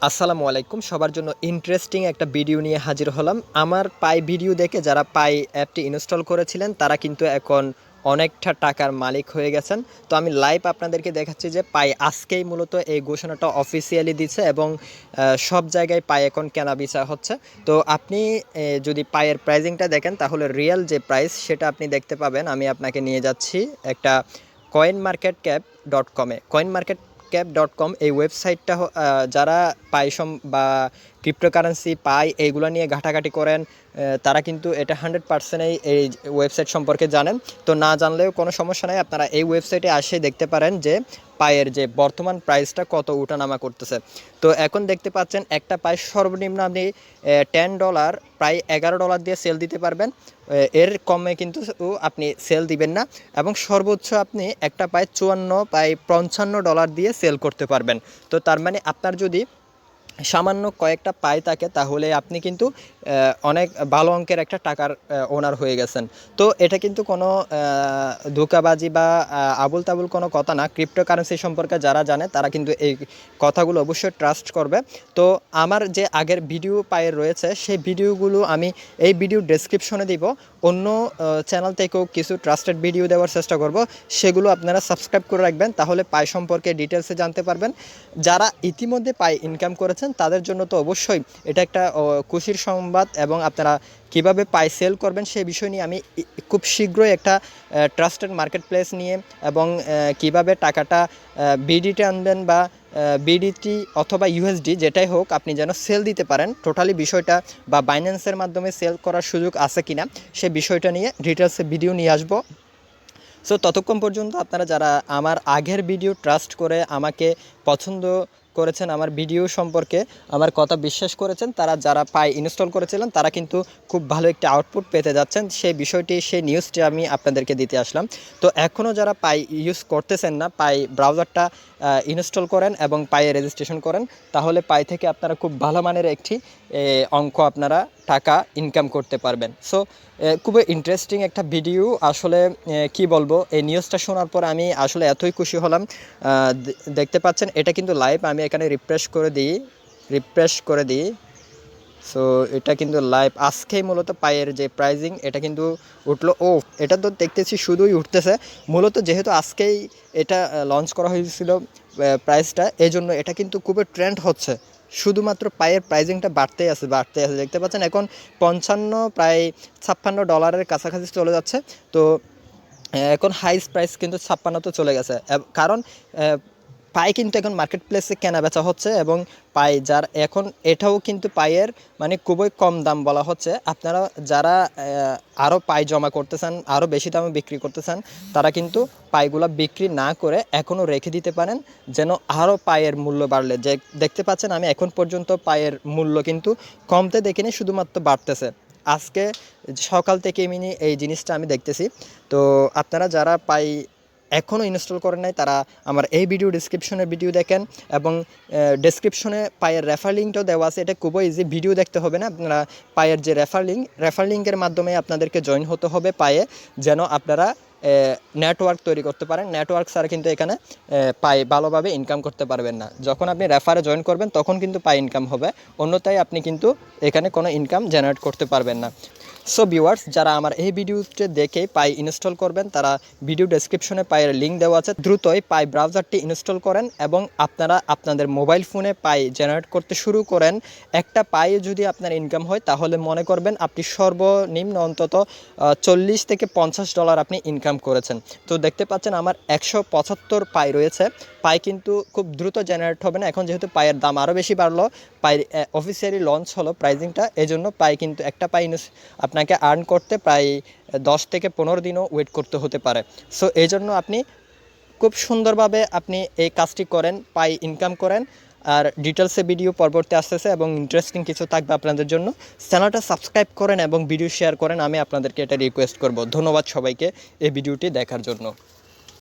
আসসালামু আলাইকুম। সবার জন্য ইন্টারেস্টিং একটা ভিডিও নিয়ে হাজির হলাম। আমার পাই ভিডিও দেখে যারা পাই অ্যাপটি ইনস্টল করেছিলেন তারা কিন্তু এখন অনেকটা টাকার মালিক হয়ে গেছেন। তো আমি লাইভ আপনাদেরকে দেখাচ্ছি যে পাই আজকেই মূলত এই ঘোষণাটা অফিসিয়ালি দিচ্ছে এবং সব জায়গায় পাই এখন কেনা-বেচা হচ্ছে। তো আপনি যদি পাইয়ের প্রাইজিংটা দেখেন তাহলে রিয়েল যে প্রাইস সেটা আপনি দেখতে পাবেন। আমি আপনাকে নিয়ে যাচ্ছি একটা coinmarketcap.com এ। coinmarketcap.com এই ওয়েবসাইটটা যারা পাইসম বা ক্রিপ্টোকারেন্সি পাই এইগুলো নিয়ে ঘাটাঘাটি করেন তারা কিন্তু এটা 100%ই এই ওয়েবসাইট সম্পর্কে জানেন। তো না জানলেও কোনো সমস্যা নাই, আপনারা এই ওয়েবসাইটে আসে দেখতে পারেন যে পায়ের যে বর্তমান প্রাইসটা কত উঠানামা করতেছে। তো এখন দেখতে পাচ্ছেন একটা পাই সর্বনিম্ন আপনি $10 প্রায় $11 দিয়ে সেল দিতে পারবেন। এর কমে কিন্তু আপনি সেল দিবেন না এবং সর্বোচ্চ আপনি একটা পাই 54 প্রায় $55 দিয়ে সেল করতে পারবেন। তো তার মানে আপনার যদি সামান্য কয়েকটা পাই থাকে তাহলে আপনি কিন্তু অনেক ভালো অঙ্কের একটা টাকার ওনার হয়ে গেছেন। তো এটা কিন্তু কোনো ধোঁকাবাজি বা আবুল তাবুল কোনো কথা না। ক্রিপ্টোকারেন্সি সম্পর্কে যারা জানে তারা কিন্তু এই কথাগুলো অবশ্যই ট্রাস্ট করবে। তো আমার যে আগের ভিডিও পায়ের রয়েছে সেই ভিডিওগুলো আমি এই ভিডিও ডেসক্রিপশনে দিব। অন্য চ্যানেল থেকেও কিছু ট্রাস্টেড ভিডিও দেওয়ার চেষ্টা করব, সেগুলো আপনারা সাবস্ক্রাইব করে রাখবেন, তাহলে পাই সম্পর্কে ডিটেলসে জানতে পারবেন। যারা ইতিমধ্যে পাই ইনকাম করেছেন তাদের জন্য তো অবশ্যই এটা একটা খুশির সংবাদ এবং আপনারা কিভাবে পাই সেল করবেন সেই বিষয় নিয়ে আমি খুব শীঘ্রই একটা ট্রাস্টেড মার্কেট প্লেস নিয়ে এবং কিভাবে টাকাটা বিডিটি আনবেন বা বিডিটি অথবা ইউএসডি যেটাই হোক আপনি যেন সেল দিতে পারেন টোটালি বিষয়টা, বা বাইন্যান্সের মাধ্যমে সেল করার সুযোগ আছে কিনা সে বিষয়টা নিয়ে ডিটেলসে ভিডিও নিয়ে আসবো। সো ততক্ষণ পর্যন্ত আপনারা যারা আমার আগের ভিডিও ট্রাস্ট করে আমাকে পছন্দ করেছেন, আমার ভিডিও সম্পর্কে আমার কথা বিশ্বাস করেছেন, তারা যারা পাই ইনস্টল করেছিলেন তারা কিন্তু খুব ভালো একটি আউটপুট পেতে যাচ্ছেন, সেই বিষয়টি সেই নিউজটি আমি আপনাদেরকে দিতে আসলাম। তো এখনও যারা পাই ইউজ করতেছেন না, পাই ব্রাউজারটা ইনস্টল করেন এবং পাইয়ে রেজিস্ট্রেশন করেন, তাহলে পাই থেকে আপনারা খুব ভালো মানের একটি অঙ্ক আপনারা টাকা ইনকাম করতে পারবেন। সো খুবই ইন্টারেস্টিং একটা ভিডিও আসলে। কি বলবো, এই নিউজটা শোনার পর আমি আসলে এতই খুশি হলাম। দেখতে পাচ্ছেন এটা কিন্তু লাইভ, আমি এখানে রিফ্রেশ করে দিই। সো এটা কিন্তু লাইভ আজকেই মূলত পায়ের যে প্রাইজিং এটা কিন্তু উঠলো। ও এটা তো দেখতেছি শুধুই উঠতেছে, মূলত যেহেতু আজকেই এটা লঞ্চ করা হয়েছিল প্রাইসটা, এই জন্য এটা কিন্তু খুবই ট্রেন্ড হচ্ছে। শুধুমাত্র পায়ের প্রাইজিংটা বাড়তেই আছে। দেখতে পাচ্ছেন এখন 55 প্রায় $56 কাছাকাছি চলে যাচ্ছে। তো এখন হাইস্ট প্রাইস কিন্তু 56 তো চলে গেছে, কারণ পাই কিন্তু এখন মার্কেট প্লেসে কেনা বেচা হচ্ছে এবং পাই যার এখন এটাও কিন্তু পাইয়ের মানে খুবই কম দাম বলা হচ্ছে। আপনারা যারা আরও পাই জমা করতে চান, আরও বেশি দামে বিক্রি করতে চান, তারা কিন্তু পাইগুলো বিক্রি না করে এখনও রেখে দিতে পারেন, যেন আরও পাইয়ের মূল্য বাড়লে। যে দেখতে পাচ্ছেন আমি এখন পর্যন্ত পাইয়ের মূল্য কিন্তু কমতে দেখিনি, শুধুমাত্র বাড়তেছে। আজকে সকাল থেকে এই জিনিসটা আমি দেখতেছি। তো আপনারা যারা পাই এখনও ইনস্টল করেন নাই তারা আমার এই ভিডিও ডিসক্রিপশনে ভিডিও দেখেন এবং ডেসক্রিপশনে পায়ের রেফার লিঙ্কটাও দেওয়া আছে। এটা খুবই ইজি, ভিডিও দেখতে হবে না, আপনারা পায়ের যে রেফার লিঙ্কের মাধ্যমে আপনাদেরকে জয়েন হতে হবে পায়ে, যেন আপনারা নেটওয়ার্ক তৈরি করতে পারেন। নেটওয়ার্ক ছাড়া কিন্তু এখানে পাই ভালোভাবে ইনকাম করতে পারবেন না। যখন আপনি রেফারে জয়েন করবেন তখন কিন্তু পাই ইনকাম হবে, অন্যথায় আপনি কিন্তু এখানে কোনো ইনকাম জেনারেট করতে পারবেন না। সো ভিউয়ার্স, যারা আমার এই ভিডিওতে দেখে পাই ইনস্টল করবেন তারা ভিডিও ডেসক্রিপশনে পাইয়ের লিঙ্ক দেওয়া আছে, দ্রুতই পাই ব্রাউজারটি ইনস্টল করেন এবং আপনারা আপনাদের মোবাইল ফোনে পাই জেনারেট করতে শুরু করেন। একটা পাই যদি আপনার ইনকাম হয় তাহলে মনে করবেন আপনি সর্বনিম্ন অন্তত $40 থেকে $50 আপনি ইনকাম করেছেন। তো দেখতে পাচ্ছেন আমার 175 পাই রয়েছে। পাই কিন্তু খুব দ্রুত জেনারেট হবে না, এখন যেহেতু পাইয়ের দাম আরও বেশি বাড়লো, পাই অফিসিয়ালি লঞ্চ হলো প্রাইজিংটা, এই জন্য পাই কিন্তু একটা পাই আপনাকে আর্ন করতে প্রায় 10 থেকে 15 দিনও ওয়েট করতে হতে পারে। সো এই জন্য আপনি খুব সুন্দরভাবে আপনি এই কাজটি করেন, পাই ইনকাম করেন। আর ডিটেলসে ভিডিও পরবর্তী আসতেছে এবং ইন্টারেস্টিং কিছু থাকবে আপনাদের জন্য। চ্যানেলটা সাবস্ক্রাইব করেন এবং ভিডিও শেয়ার করেন, আমি আপনাদেরকে এটা রিকোয়েস্ট করব। ধন্যবাদ সবাইকে এই ভিডিওটি দেখার জন্য।